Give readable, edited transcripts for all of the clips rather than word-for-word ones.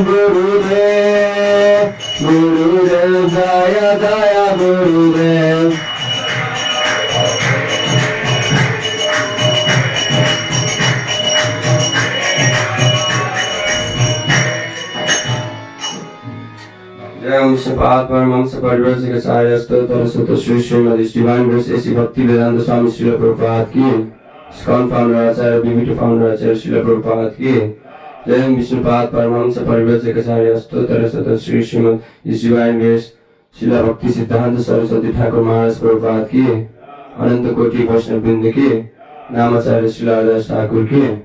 Gurudev, Gurudev, Jaya Jaya Gurudev. Jai Shabbat Paramahamsa Parivrajika Acharya Stotra Sutta Sri Srimad Divine Grace A.C. Bhakti Vedanta Swami Srila Prabhupada Ki, ISKCON Founder Acharya BBT Founder Acharya Srila Prabhupada Ki, Jai Vishnupada Paramahamsa Parivrajika Acharya Stotra Sutta Sri Srimad Divine Grace Srila Bhakti Siddhanta Saraswati Thakur Maharaj Prabhupada Ki, Ananta Koti Vaishnav Bindu Ki, Namacharya Srila Adas Thakur Ki,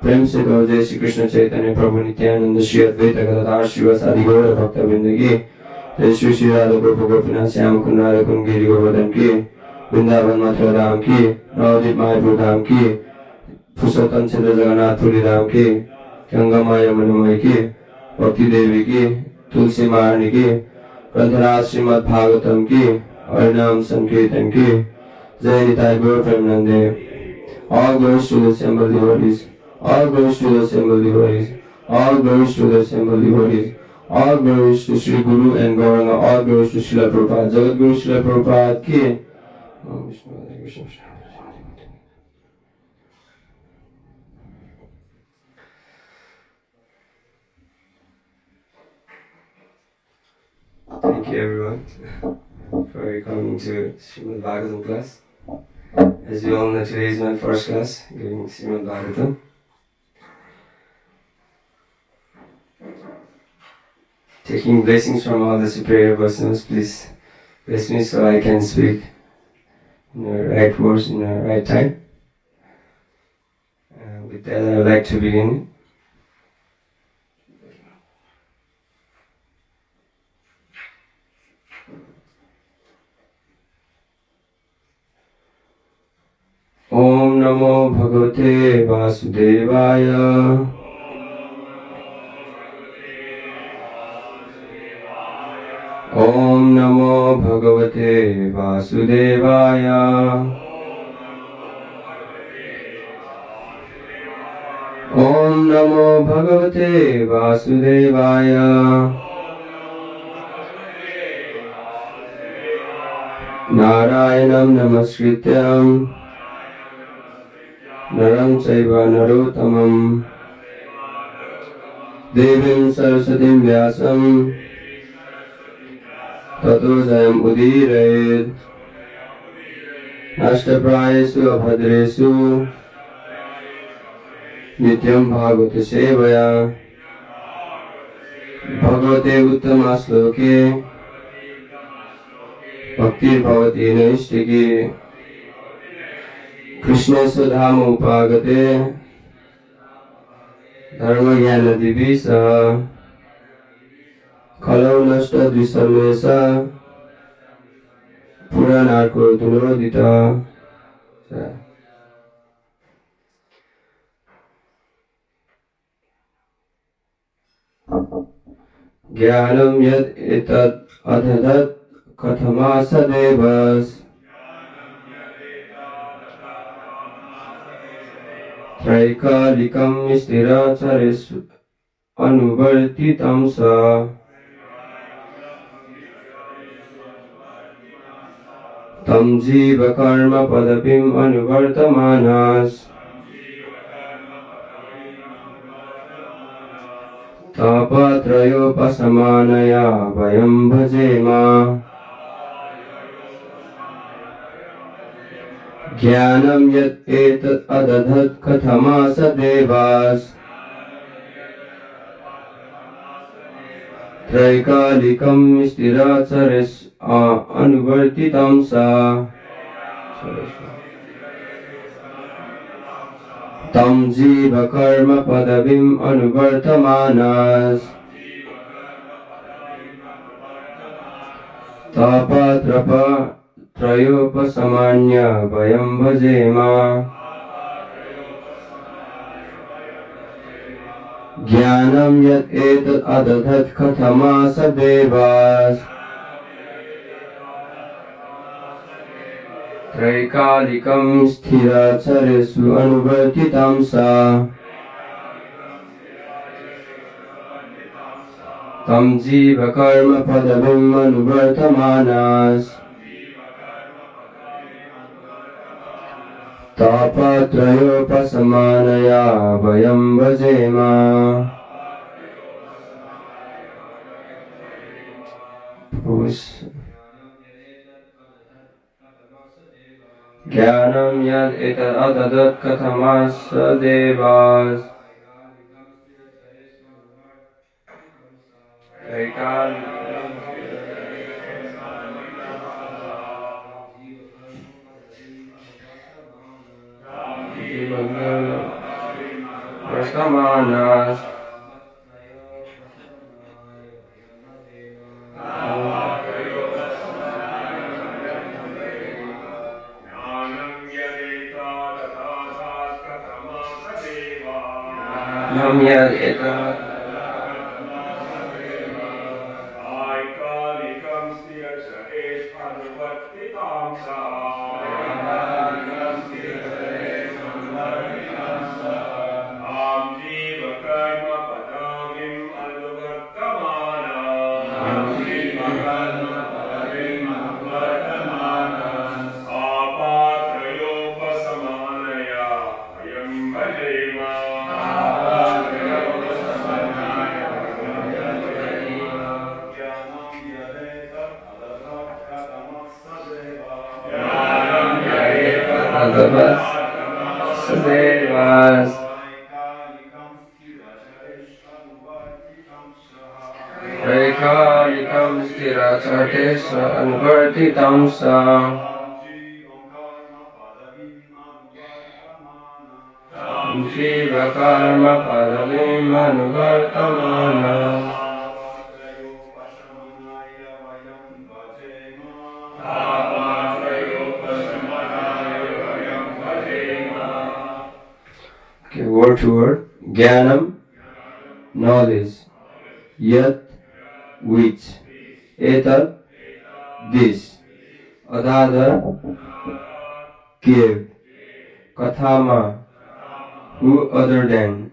प्रेम से कहो जय श्री कृष्ण चैतन्य प्रभु नित्यानंद श्री अद्वैत गदाधर शिवासादि गौर भक्त वृंद की, जय श्री श्री राधा गोप गोपीनाथ श्याम कुंड राधा कुंड गिरि गोवर्धन की, वृंदावन मथुरा धाम की, नवदीप मायापुर धाम की, पुरुषोत्तम चंद्र जगन्नाथ पुरी धाम की, गंगा माया मनोमय की, भक्ति देवी की, तुलसी महारानी की, ग्रंथराज श्रीमद् भागवतम की, हरिनाम संकीर्तन की, जय निताय गौर प्रेमानंदे. All glories to the assembled devotees. All glories to the assembled devotees. All glories to the assembled devotees. All glories to Sri Guru and Gauranga. All glories to Srila Prabhupada. Jagat Guru Srila Prabhupada ki. Thank you everyone for coming to Srimad Bhagavatam class. As you all know, today is my first class giving Srimad Bhagavatam. Taking blessings from all the superior Vaishnavas, please bless me so I can speak in the right words in the right time. With that, I would like to begin. Om Namo Bhagavate Vasudevaya. Om Namo Bhagavate Vasudevaya. Om Namo Bhagavate Vasudevaya. Narayanam Namaskrityam Naram Chaiva Narottamam Devim Saraswatim Vyasam Tato Jayam Udirayed Nashtaprayesu Abhadresu Nityam Bhagavata Sevaya Bhagavate Uttama Sloke Bhaktir Bhavati Naistiki Krishna Sudham Upagate Dharma Jnana Divisa Kalau Nashta Dvisamesa Puranarko Dunodita. Jnanam yad etat adhadat kathamasa devas Traikalikam istiracharis anuvartitam sa Tam jiva karma padapim anuvartamanas Tapatrayopasamanaya vayam bhajema Jnanam yat etat adadhat kathamasa devas Traikalikam istiracharis anuvartitam sa Tam jiva karma padavim anuvartamanas Tapatrapa Trayopasamanya vayam bhajema Jnanam yat etat adadhat kathamasa devas Traikalikam sthiracharesu anuvartitam sa tam jiva karma padavim anuvartamanas tapatrayopasamanaya vayam bhajema. Jnanam yad etad atadat kathamasa devas Vartamanas Nam yad etad Sadevas Vaikalikam sthirachartesa anvartitamsa Jiva karma padavim anuvartamana Okay, word to word. Jnanam, knowledge. Yat, which. Etad, this. Adada, give. Kathama, who other than.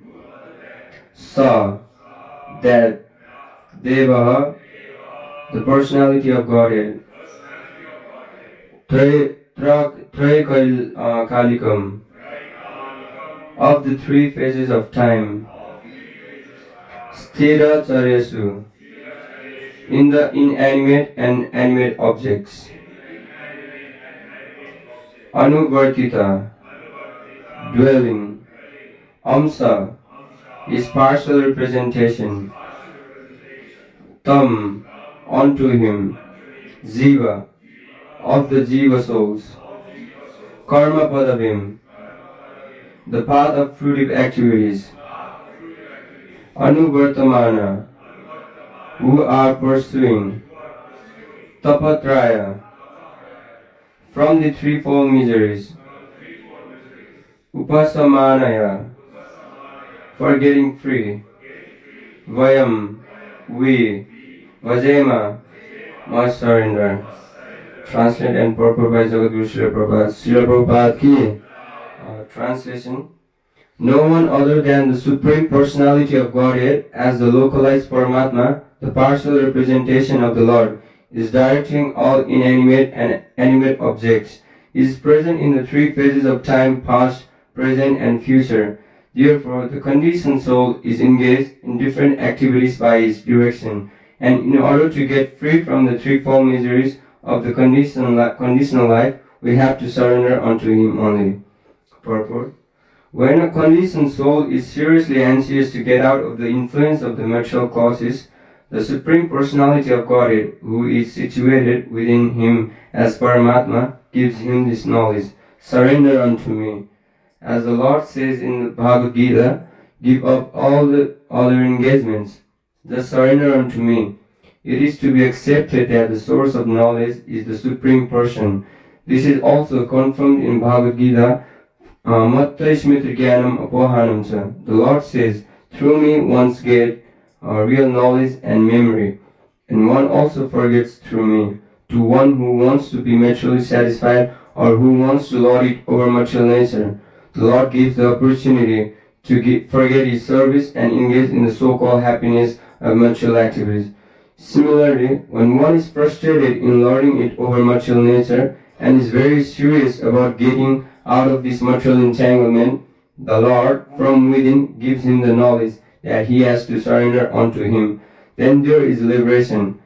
Sa, that. Devaha, the personality of Godhead. Kalikam, of the three phases of time. Sthira Charyasu, in the inanimate and animate objects. Anuvartita, dwelling. Amsa, is partial representation. Tam, unto him. Jiva, of the Jiva souls. Karma Padavim, the path of fruitive activities. Anuvartamana, who are pursuing. Tapatraya, from the threefold miseries. Upasamanaya, for getting free. Vayam, we. Vajema, must surrender. Translate and purport by Jagadguru Srila Prabhupada. Srila Prabhupada ki. Translation. No one other than the Supreme Personality of Godhead, as the localized Paramatma, the partial representation of the Lord, is directing all inanimate and animate objects. He is present in the three phases of time, past, present, and future. Therefore, the conditioned soul is engaged in different activities by his direction, and in order to get free from the threefold miseries of the conditional life, we have to surrender unto him only. Purport. When a conditioned soul is seriously anxious to get out of the influence of the material causes, the Supreme Personality of Godhead, who is situated within him as Paramatma, gives him this knowledge: surrender unto me. As the Lord says in the Bhagavad Gita, give up all the other engagements, just surrender unto me. It is to be accepted that the source of knowledge is the Supreme Person. This is also confirmed in Bhagavad Gita, Matta Smriti Jnanam Apohanam cha. The Lord says, through me one gets real knowledge and memory, and one also forgets through me. To one who wants to be materially satisfied or who wants to lord it over material nature, the Lord gives the opportunity to forget his service and engage in the so-called happiness of material activities. Similarly, when one is frustrated in lording it over material nature and is very serious about getting out of this material entanglement, the Lord from within gives him the knowledge that he has to surrender unto him. Then there is liberation.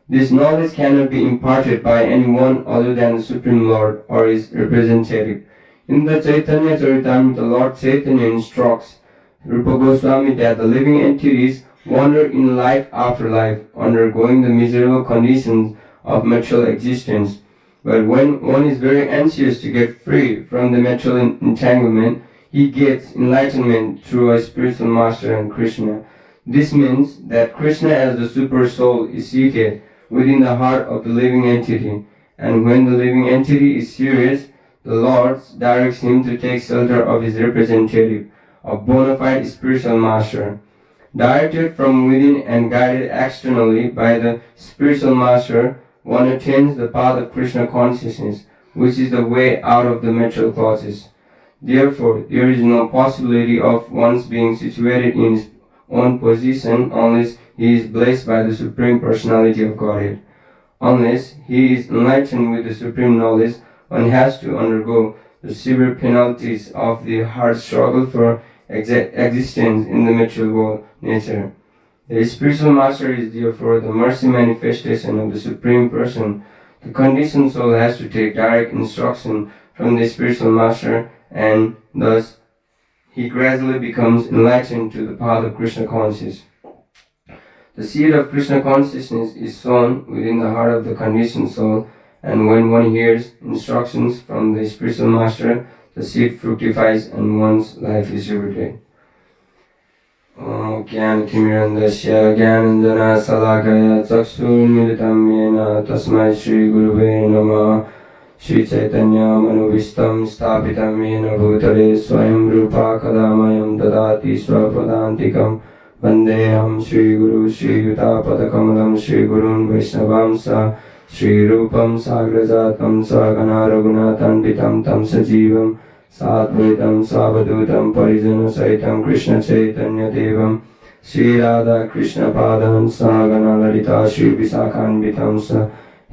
This knowledge cannot be imparted by anyone other than the Supreme Lord or his representative. In the Chaitanya Charitamrita, the Lord Chaitanya instructs Rupa Goswami that the living entities wander in life after life, undergoing the miserable conditions of material existence. But when one is very anxious to get free from the material entanglement, he gets enlightenment through a spiritual master and Krishna. This means that Krishna as the super soul is seated within the heart of the living entity, and when the living entity is serious, the Lord directs him to take shelter of his representative, a bona fide spiritual master. Directed from within and guided externally by the spiritual master, one attains the path of Krishna consciousness, which is the way out of the material causes. Therefore, there is no possibility of one's being situated in his own position unless he is blessed by the Supreme Personality of Godhead. Unless he is enlightened with the supreme knowledge, one has to undergo the severe penalties of the hard struggle for existence in the material world nature. The spiritual master is therefore the mercy manifestation of the Supreme Person. The conditioned soul has to take direct instruction from the spiritual master, and thus he gradually becomes enlightened to the path of Krishna consciousness. The seed of Krishna consciousness is sown within the heart of the conditioned soul, and when one hears instructions from the spiritual master, the seed fructifies and one's life is liberated. ज्ञानतिमिरन्दस्य ज्ञानञ्जना शलाकया चक्षुर्मिलितं येन तस्मै श्रीगुरुवे नमः। श्रीचैतन्यमनुविष्टं स्थापितं येन भूतले स्वयं रूपा कदामयं ददाति स्वपदान्तिकं। वन्देऽहं श्रीगुरु श्रीयुतापदकमलं श्रीगुरून् वैष्णवांश्च श्रीरूपं साग्रजातं सगणा रघुनाथान्वितं तं सजीवं साद्वैतं सावधूतं परिजनसहितं कृष्णचैतन्यदेवं श्रीराधाकृष्णपादान् सगणा ललिता श्रीविशाखान्वितं स।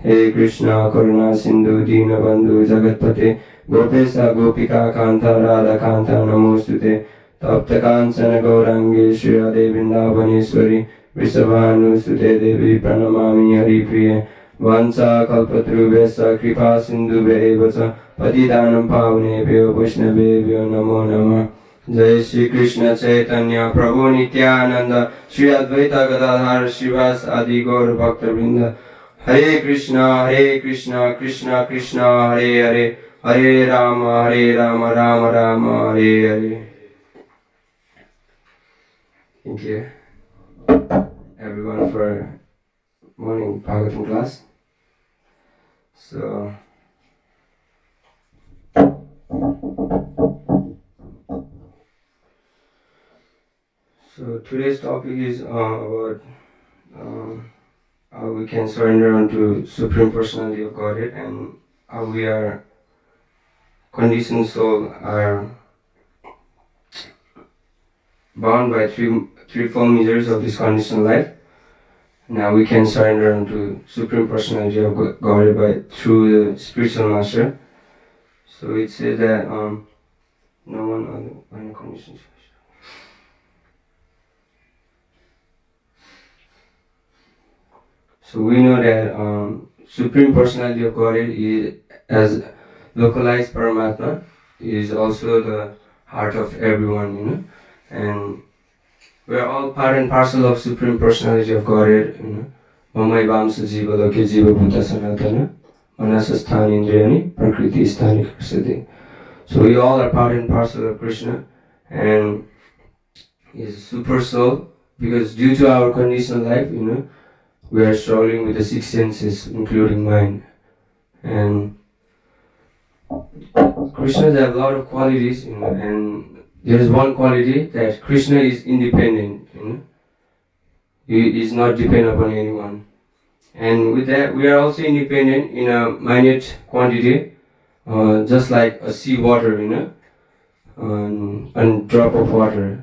हे कृष्ण करुणा सिन्धु दीनबन्धु जगत्पते गोपेश गोपिका कान्त राधाकान्त नमोऽस्तुते। तप्त काञ्चन गौराङ्गे श्रीराधे वृन्दावनेश्वरी वृषभानुसुते देवी प्रणमामि हरिप्रिये। वंशाकल्पतरुभ्यश्च कृपा सिन्धुभ्यैव च पतितानं पावनेभ्यो वैष्णवेभ्यो नमो नमः। जय श्री कृष्ण चैतन्य प्रभु नित्यानंद श्री अद्वैत गदाधर श्रीवास आदि गौर भक्तवृंद। हरे Krishna Krishna Krishna Hare Hare Hare Ram Ram Ram Hare Hare. Thank you everyone for morning Bhagavatam class. So today's topic is about how we can surrender unto Supreme Personality of Godhead, and how we are conditioned soul are bound by threefold measures of this conditioned life. Now we can surrender unto Supreme Personality of Godhead through the spiritual master. So it says that no one other conditions. So we know that Supreme Personality of Godhead is, as localized Paramatma, is also the heart of everyone, and we are all part and parcel of Supreme Personality of Godhead, Mamai Vamsa Jiva Loke Jiva Bhuta Sanatana, Manasasthani Indriyani, Prakriti Sthani Karsati. So we all are part and parcel of Krishna, and He is a super soul, because due to our conditional life, we are struggling with the six senses, including mind. And Krishnas have a lot of qualities, and there is one quality that Krishna is independent. He is not dependent upon anyone. And with that, we are also independent in a minute quantity, just like a sea water, and drop of water.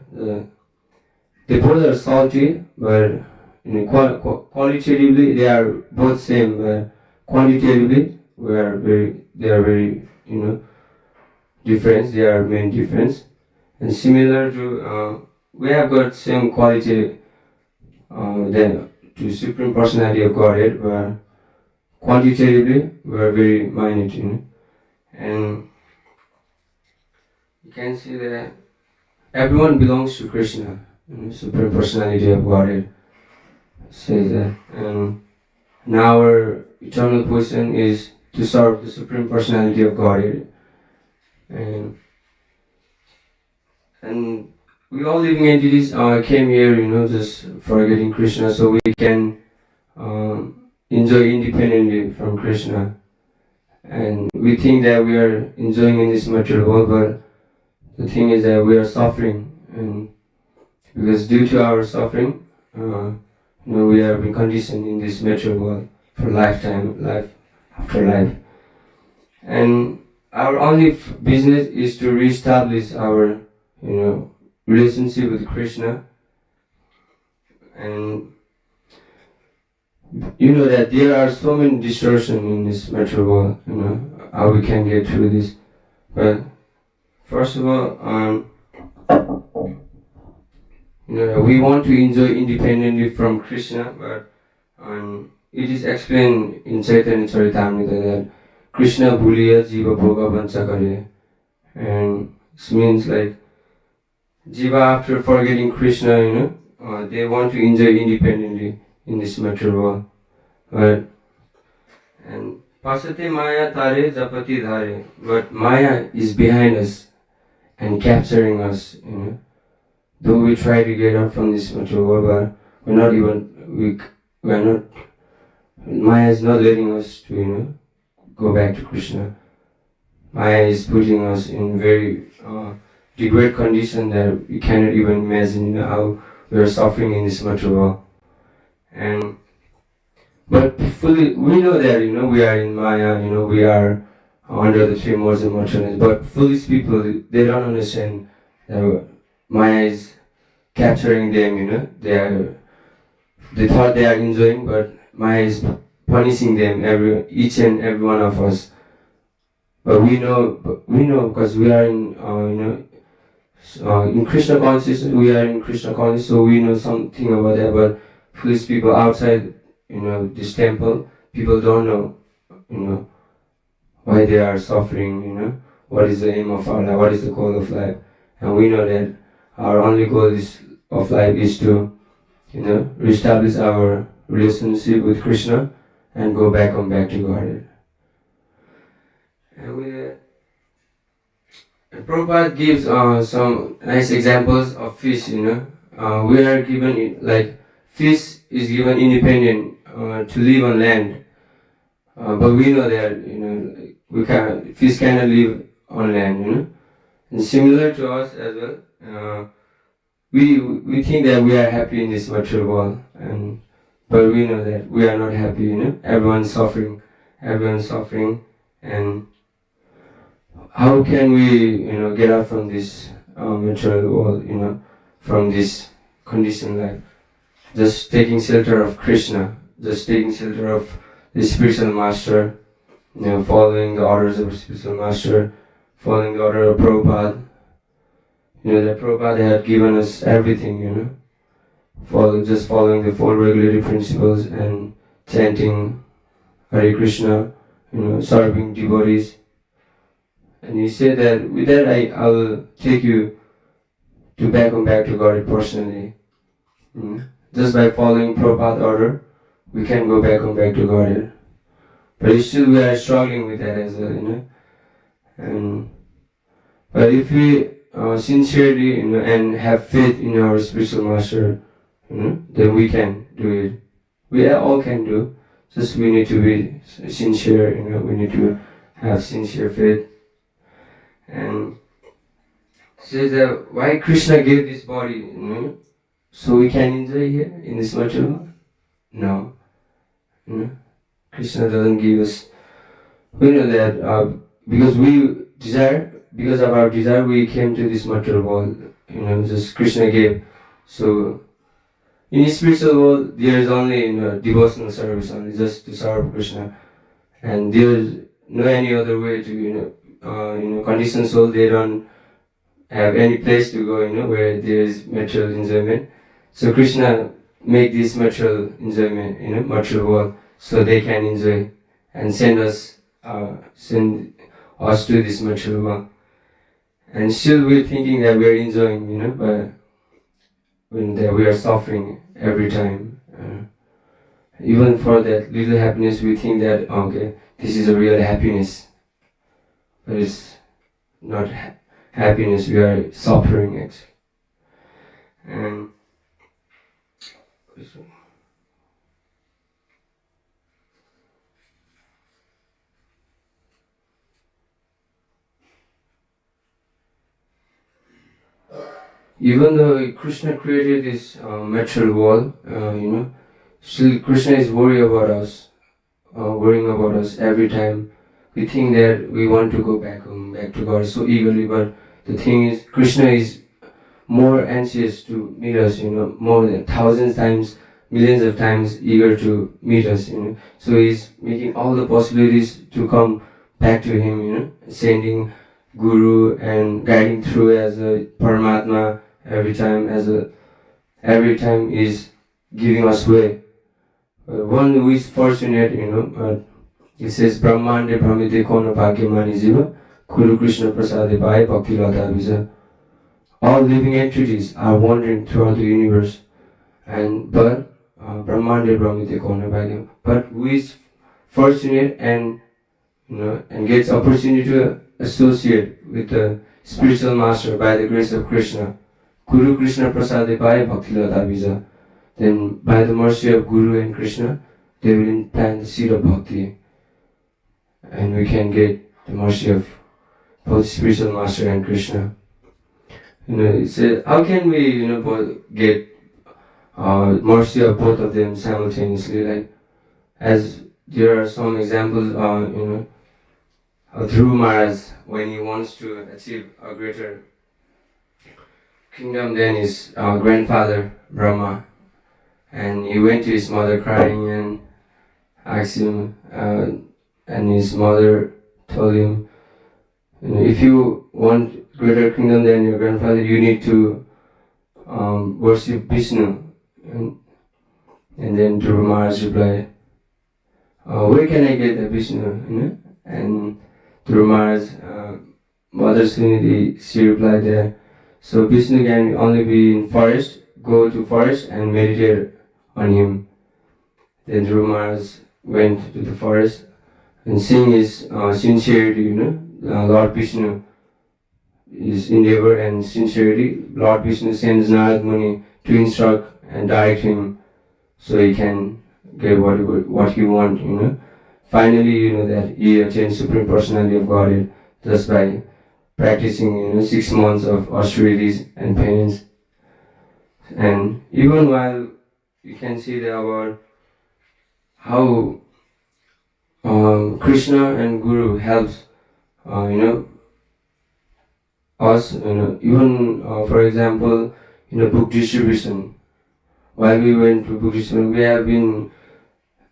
They both are salty, but qualitatively they are both same, but quantitatively they are very difference. They are main difference, and similar to we have got same quality then to Supreme Personality of Godhead, but quantitatively we are very minute, and you can see that everyone belongs to Krishna, Supreme Personality of Godhead says that, and now our eternal position is to serve the Supreme Personality of Godhead, and we all living entities came here, just forgetting Krishna, so we can enjoy independently from Krishna. And we think that we are enjoying in this material world, but the thing is that we are suffering, and because due to our suffering, we have been conditioned in this material world for lifetime, life after life. And our only business is to reestablish our, relationship with Krishna. And you know that there are so many distortions in this material world, how we can get through this. But first of all, we want to enjoy independently from Krishna, but it is explained in Chaitanya Charitamrita that Krishna bhuliya jiva bhoga vancha kare, and this means like jiva after forgetting Krishna, they want to enjoy independently in this material world. But and pasate maya tare japati dhare, but maya is behind us and capturing us, Though we try to get out from this material world, but Maya is not letting us to, go back to Krishna. Maya is putting us in very degraded condition that we cannot even imagine, how we are suffering in this material world. But fully, we know that, we are in Maya, we are under the three modes of materialism. But foolish people, they don't understand that Maya is capturing them, they thought they are enjoying, but Maya is punishing them, each and every one of us. But we know because we are in Krishna consciousness, we are in Krishna consciousness, so we know something about that. But foolish people outside, this temple, people don't know, why they are suffering, what is the aim of our life, what is the goal of life. And we know that our only goal of life is to, reestablish our relationship with Krishna and go back to Godhead. And Prabhupada gives some nice examples of fish, we are given, like, fish is given independent to live on land. But we know that, fish cannot live on land, And similar to us as well, we think that we are happy in this material world, but we know that we are not happy, Everyone's suffering, and how can we, get out from this material world, from this conditioned life? Just taking shelter of Krishna, just taking shelter of the spiritual master, following the orders of the spiritual master, following the order of Prabhupada. That Prabhupada had given us everything, just following the four regulatory principles and chanting Hare Krishna, serving devotees. And he said that with that I will take you back to Godhead personally. Just by following Prabhupada's order, we can go back to Godhead. But still we are struggling with that as well, But if we sincerely, and have faith in our spiritual master, then we can do it. We all can do. Just we need to be sincere, we need to have sincere faith. And says that why Krishna gave this body, so we can enjoy here in this material world? No. Krishna doesn't give us. We know that because of our desire, we came to this material world. Just Krishna gave. So In spiritual world, there is only devotional service, only just to serve Krishna, and there is no any other way to conditioned soul. They don't have any place to go, where there is material enjoyment. So Krishna make this material enjoyment, material world, so they can enjoy and send us to this material world. And still we're thinking that we're enjoying, but when we are suffering every time. Even for that little happiness, we think that okay, this is a real happiness, but it's not happiness. We are suffering actually. And even though Krishna created this material world, still Krishna is worrying about us every time. We think that we want to go back home, back to God so eagerly, but the thing is, Krishna is more anxious to meet us, more than thousands times, millions of times eager to meet us, So he's making all the possibilities to come back to him, sending Guru and guiding through as a Paramatma every time is giving us way. One who is fortunate, it says Brahmana Brahmite Kona Bhagyamani Jiva Kuru Krishna Prasade Pai Bhakti Lata Visa. All living entities are wandering throughout the universe, but Brahmana Brahmite Kona Bhagyam. But who is fortunate and gets opportunity to associate with the spiritual master by the grace of Krishna. Guru Krishna Prasade Pai Bhakti Lata Visa. Then by the mercy of Guru and Krishna, they will implant the seed of bhakti, and we can get the mercy of both spiritual master and Krishna. It says, how can we, get mercy of both of them simultaneously? Like, as there are some examples, Dhruva Maharaj, when he wants to achieve a greater kingdom than his grandfather Brahma, and he went to his mother crying and asked him, and his mother told him, if you want greater kingdom than your grandfather, you need to worship Vishnu. And then Dhruva Maharaj replied, where can I get the Vishnu? And Dhruva Maharaj, Mother Suniti, she replied there, so Vishnu can only be in forest, go to forest and meditate on him. Then Dhruva Maharaj went to the forest and seeing his sincerity, Lord Vishnu, his endeavor and sincerity, Lord Vishnu sends Narad Muni to instruct and direct him so he can get what he wants, Finally, that he attained Supreme Personality of Godhead just by practicing, 6 months of austerities and penance. And even while you can see there about how Krishna and Guru helps, us, even for example, book distribution. While we went to book distribution, we have been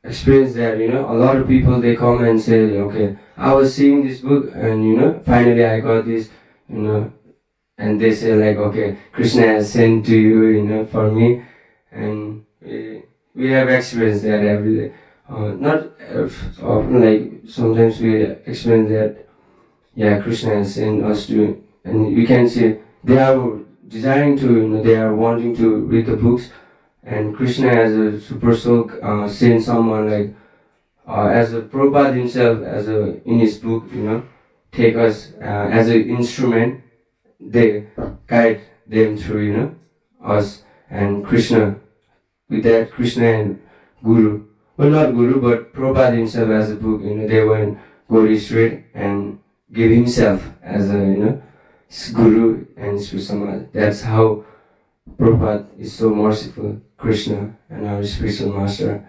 experienced that, a lot of people, they come and say, okay, I was seeing this book and, finally I got this, and they say like, okay, Krishna has sent to you, for me, and we have experienced that every day. Not often, like sometimes we experience that, yeah, Krishna has sent us to, and we can see they are desiring to, they are wanting to read the books, and Krishna as a super soul sent someone like, as a Prabhupada himself, in his book, take us as an instrument, they guide them through, us and Krishna. With that, Krishna and Guru, well, not Guru, but Prabhupada himself as a book, they went go straight and give himself as a, Guru and Sri Samaj. That's how Prabhupada is so merciful, Krishna and our spiritual master.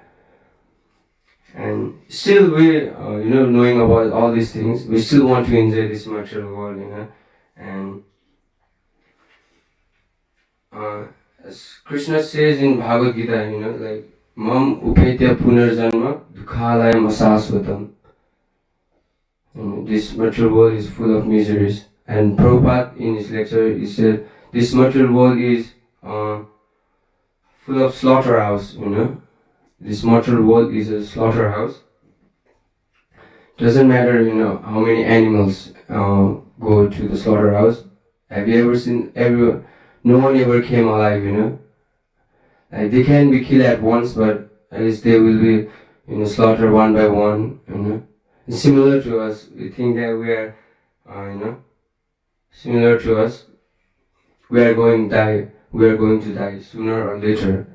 And still we, knowing about all these things, we still want to enjoy this material world, and as Krishna says in Bhagavad Gita, like Mam upetya punarjanma dukhalayam asasvatam. This material world is full of miseries. And Prabhupada in his lecture, he said, this material world is full of slaughterhouse, This material world is a slaughterhouse. Doesn't matter, how many animals go to the slaughterhouse. Have you ever seen, no one ever came alive, Like they can be killed at once, but at least they will be, slaughtered one by one, It's similar to us. We think that we are, similar to us. We are going to die. We are going to die sooner or later.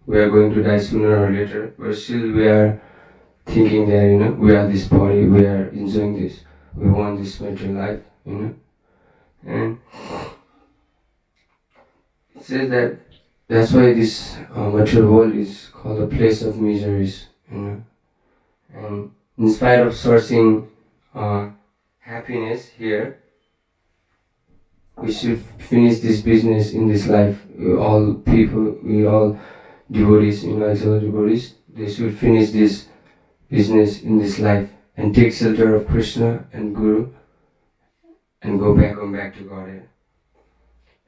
We are going to die sooner or later. But still, we are thinking that we are this body. We are enjoying this. We want this material life. And it says that that's why this material world is called a place of miseries. And in spite of sourcing happiness here, we should finish this business in this life. We all devotees, actual devotees, they should finish this business in this life and take shelter of Krishna and Guru and go back to Godhead.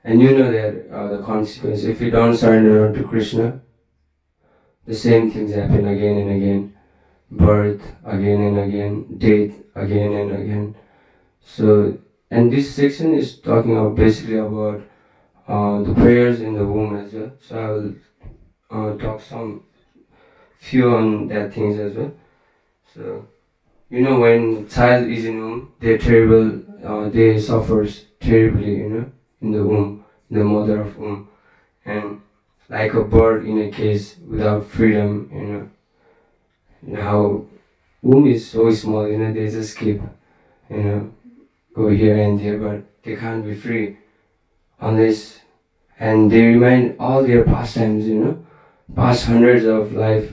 And you know that the consequence, if you don't surrender to Krishna, the same things happen again and again. Birth again and again, death again and again. So, and this section is talking basically about the prayers in the womb as well. So I will talk few on that things as well. So, when child is in womb, they suffers terribly, in the womb, the mother of womb, and like a bird in a cage without freedom, how womb is so small, they just keep, go here and there, but they can't be free unless, and they remind all their pastimes, past hundreds of life,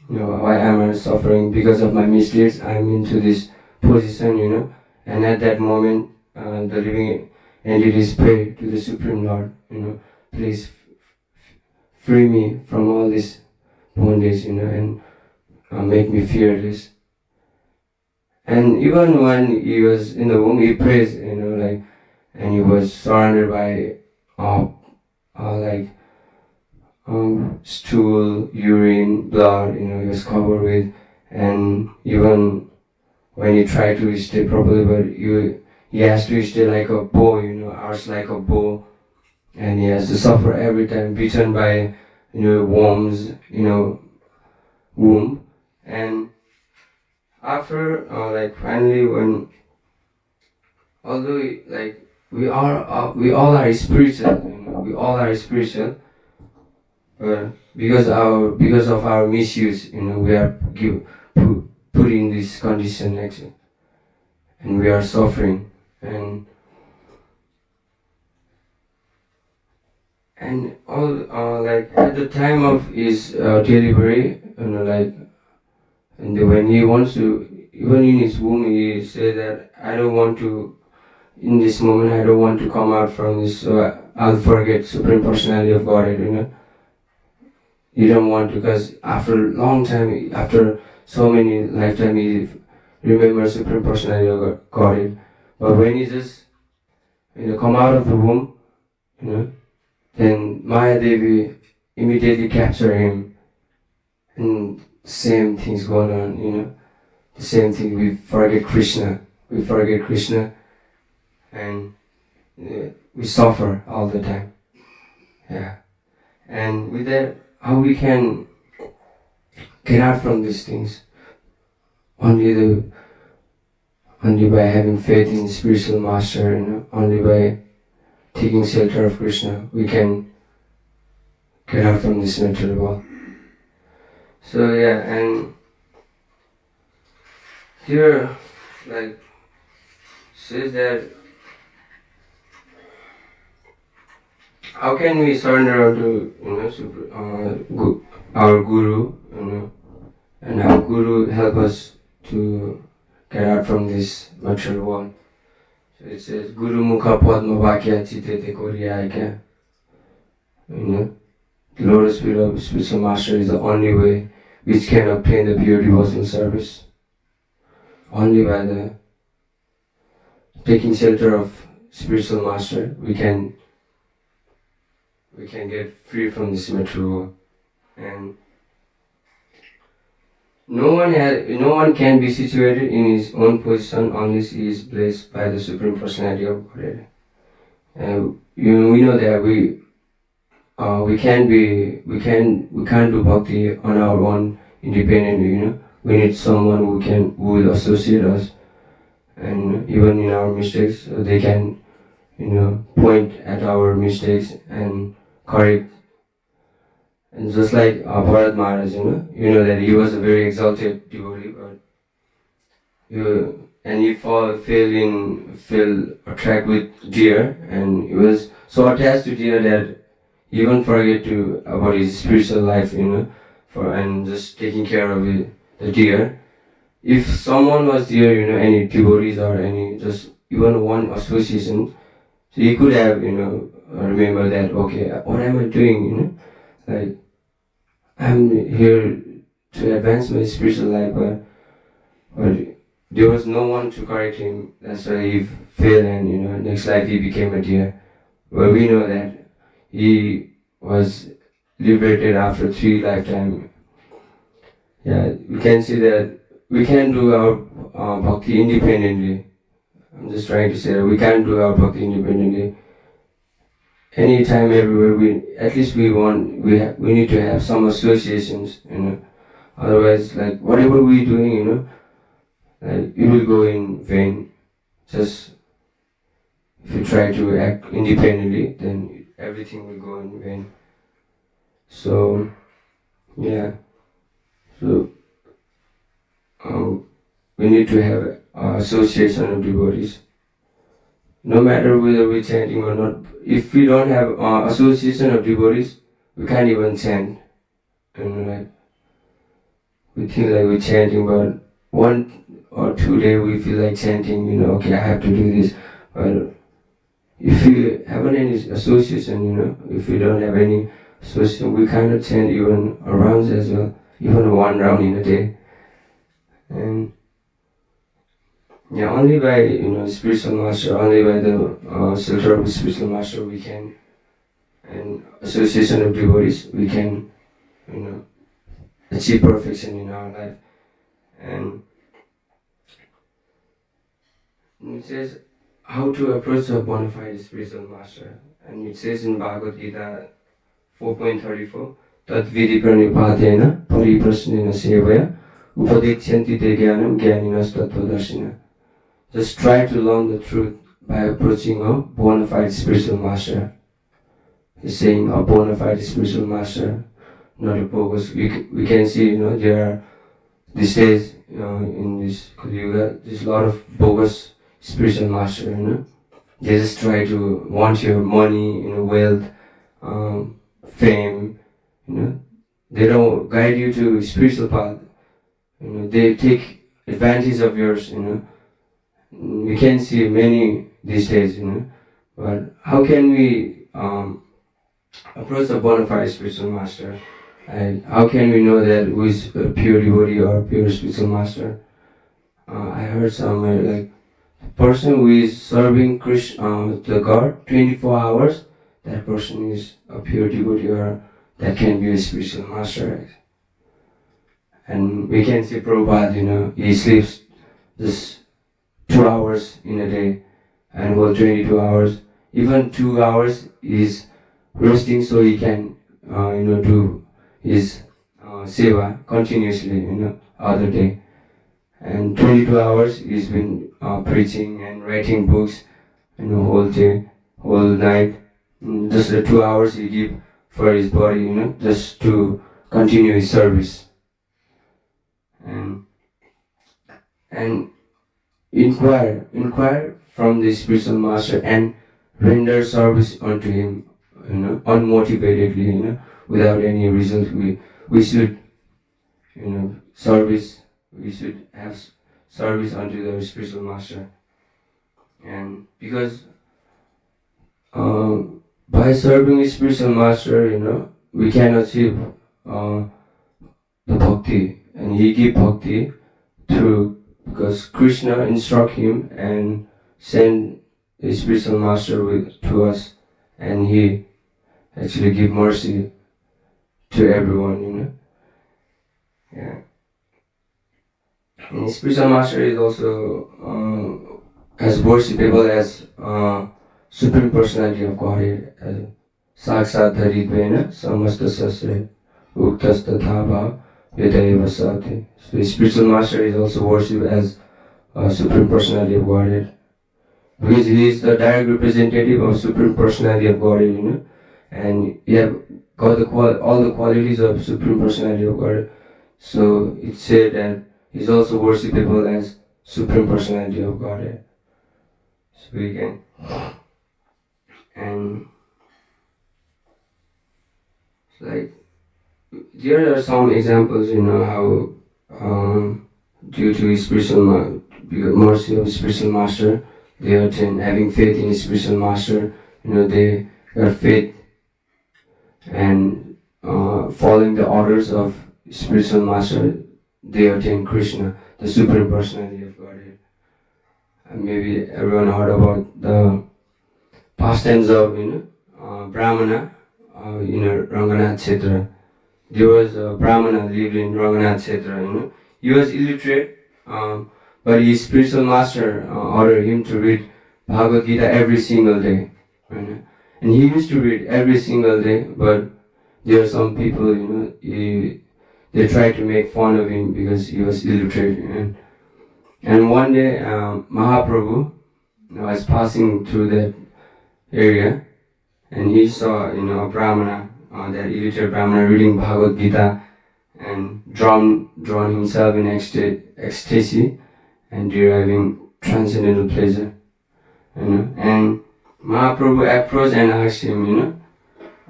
why am I suffering because of my misdeeds? I'm into this position, and at that moment, the living entities pray to the Supreme Lord, please free me from all this bondage, and make me fearless. And even when he was in the womb, he prays, and he was surrounded by stool, urine, blood, he was covered with, and even when he tried to stay properly, but he has to stay like a bow, arch like a bow, and he has to suffer every time, beaten by, worms, womb. And after, finally, when, although, we all are spiritual, we all are spiritual, but because of our misuse, we are put in this condition actually, and we are suffering, and all at the time of his delivery, and when he wants to, even in his womb, he said that in this moment, I don't want to come out from this, so I'll forget Supreme Personality of Godhead, You don't want to, because after a long time, after so many lifetimes, he remembers Supreme Personality of Godhead. But when he just, come out of the womb, then Maya Devi immediately capture him, and same things going on, the same thing. We forget Krishna, and we suffer all the time. Yeah, and with that, how we can get out from these things? Only by having faith in spiritual master, only by taking shelter of Krishna, we can get out from this material world. So yeah, and here, says that how can we surrender to our Guru, and how Guru help us to get out from this material world. It says, Guru Mukha Padma Vakya Chitete Koriyaya. The lotus feet of spiritual master is the only way which can obtain the pure devotional service. Only by the taking shelter of spiritual master, we can get free from this material world. And no one can be situated in his own position unless he is blessed by the Supreme Personality of Godhead. And we know that we can't do bhakti on our own independently. We need someone who will associate us, and even in our mistakes, they can point at our mistakes and correct. And just like Bharat Maharaj, you know that he was a very exalted devotee, but he fell attract with deer, and he was so attached to deer that he even forget about his spiritual life, and just taking care of the deer. If someone was there, any devotees or any just even one association, so he could have, remember that, okay, what am I doing, like, I'm here to advance my spiritual life, but there was no one to correct him. That's why he failed, and next life he became a deer. But we know that he was liberated after 3 lifetimes. Yeah, we can see that we can do our bhakti independently. I'm just trying to say that we can't do our bhakti independently. Anytime, everywhere, we need to have some associations, Otherwise, like whatever we're doing, like it will go in vain. Just if you try to act independently, then everything will go in vain. So, yeah. So we need to have association of devotees. No matter whether we're chanting or not, if we don't have association of devotees, we can't even chant. Like we think like we're chanting, but 1 or 2 days we feel like chanting. Okay, I have to do this. But if we haven't any association, if we don't have any association, we cannot chant even a round as well, even 1 round in a day. And yeah, only by spiritual master, only by the shelter of the spiritual master, we can, and association of devotees, we can, achieve perfection in our life. And it says how to approach a bona fide spiritual master, and it says in Bhagavad Gita 4.34, Tat vidi pranipadena pariprasnena sevaya upadichanti te jnanam jnaninas tattvadarshina. Just try to learn the truth by approaching a bona fide spiritual master. He's saying a bona fide spiritual master, not a bogus. We can see, there are these days, in this Kali Yuga, there's a lot of bogus spiritual master. They just try to want your money, wealth, fame. They don't guide you to spiritual path. They take advantage of yours. We can see many these days, but how can we approach a bona fide spiritual master? How can we know that who is a pure devotee or pure spiritual master? I heard somewhere like the person who is serving Krishna, the God, 24 hours, that person is a pure devotee or that can be a spiritual master. And we can see Prabhupada, he sleeps just 2 hours in a day, and whole 22 hours, even 2 hours is resting so he can, do his seva continuously, other day. And 22 hours he's been preaching and writing books, whole day, whole night. Just the 2 hours he give for his body, just to continue his service. And inquire from the spiritual master and render service unto him, unmotivatedly, without any result. We should, we should have service unto the spiritual master. And because by serving a spiritual master, we can achieve the bhakti, and he give bhakti through, because Krishna instruct him and send a spiritual master to us, and he actually give mercy to everyone. Yeah. And spiritual master is also as worshipable as Supreme Personality of Godhead, as Sakshat Dharitvena Samasta Sasre Uktas Tathava Vedaiva Sati. So the spiritual master is also worshipped as Supreme Personality of Godhead, because he is the direct representative of Supreme Personality of Godhead, and he have got all the qualities of Supreme Personality of Godhead. So it's said that he's also worshipable as Supreme Personality of Godhead. So we can, and like there are some examples, how due to spiritual mercy of spiritual master, they attain having faith in spiritual master. They got faith and following the orders of spiritual master, they attain Krishna, the Supreme Personality of Godhead. And maybe everyone heard about the pastimes of Brahmana, Ranganath Kshetra. There was a Brahmana lived in Ranganath Kshetra. He was illiterate, but his spiritual master ordered him to read Bhagavad Gita every single day. And he used to read every single day, but there are some people, they tried to make fun of him because he was illiterate. And one day, Mahaprabhu was passing through that area, and he saw, a Brahmana, that illiterate Brahmana reading Bhagavad Gita and drawn himself in ecstasy and deriving transcendental pleasure. And Mahaprabhu approached and asked him,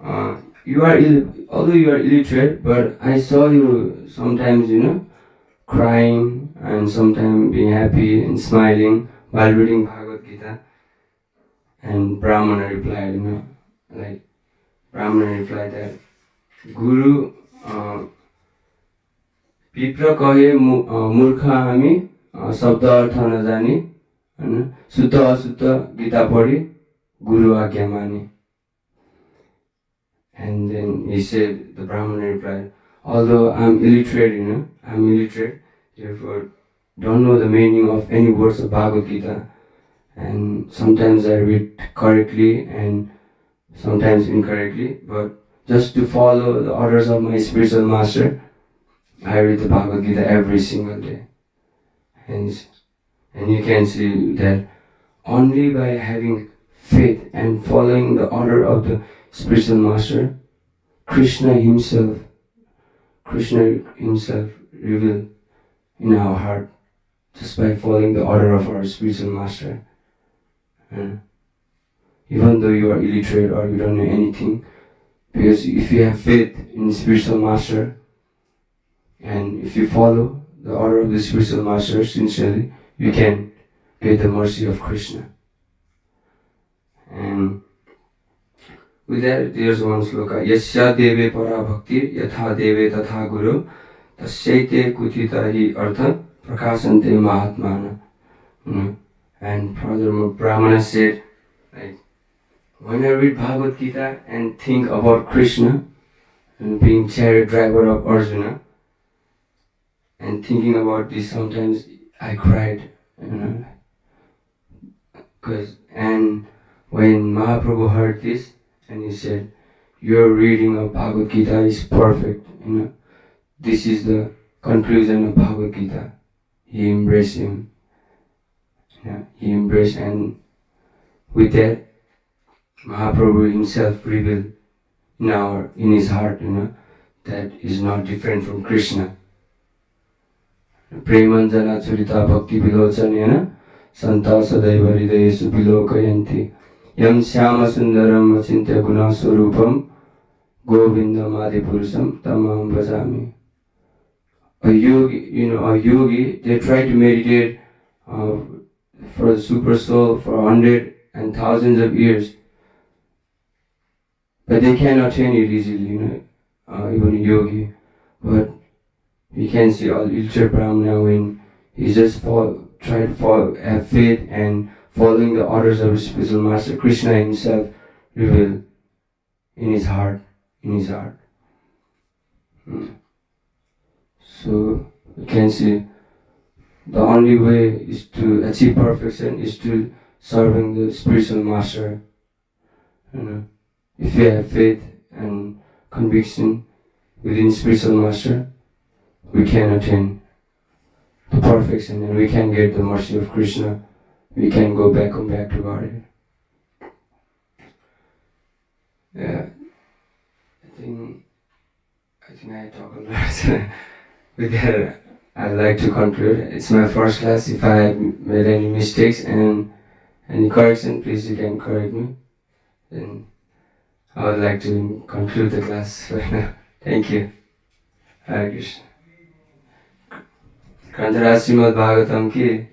although you are illiterate, but I saw you sometimes, crying and sometimes being happy and smiling while reading Bhagavad Gita. And Brahmana replied, that Guru Pr kahe murkha hami sabda artha na jani, sutta asutta Gita padi Guru agya mani. And then he said, the Brahmana replied, although I'm illiterate, therefore don't know the meaning of any words of Bhagavad Gita, and sometimes I read correctly and sometimes incorrectly, but just to follow the orders of my spiritual master, I read the Bhagavad Gita every single day. And you can see that only by having faith and following the order of the spiritual master, Krishna himself revealed in our heart, just by following the order of our spiritual master. Even though you are illiterate or you don't know anything, because if you have faith in the spiritual master, and if you follow the order of the spiritual master sincerely, you can get the mercy of Krishna. And with that, there's one sloka. Yasya deve para bhakti yatha deve tatha guru tasyaite kutita hi artha prakasante mahatmana. And furthermore, Brahmana said, when I read Bhagavad Gita and think about Krishna and being chariot driver of Arjuna, and thinking about this, sometimes I cried, and when Mahaprabhu heard this, and he said, your reading of Bhagavad Gita is perfect, this is the conclusion of Bhagavad Gita. He embraced him. He embraced, and with that, Mahaprabhu himself revealed in his heart, that is not different from Krishna. Premanjana churita bhakti vilochanena santa sadaiva hridayesu vilokayanti yam syama sundaram achintya guna swarupam govindam adipurusham tamam bhajami. A yogi, they try to meditate for the super soul for 100 and thousands of years, but they can attain it easily, even a yogi. But we can see all ultra Brahmana when he just try to have faith and following the orders of his spiritual master. Krishna himself revealed in his heart. So we can see the only way is to achieve perfection is to serving the spiritual master. If you have faith and conviction within spiritual master, we can attain the perfection and we can get the mercy of Krishna. We can come back to Godhead. Yeah, I think I talk a lot. With that, I'd like to conclude. It's my first class. If I made any mistakes and any correction, please you can correct me. Then I would like to conclude the class right now. Thank you. Hare Krishna. Grantharaj Srimad Bhagavatam ki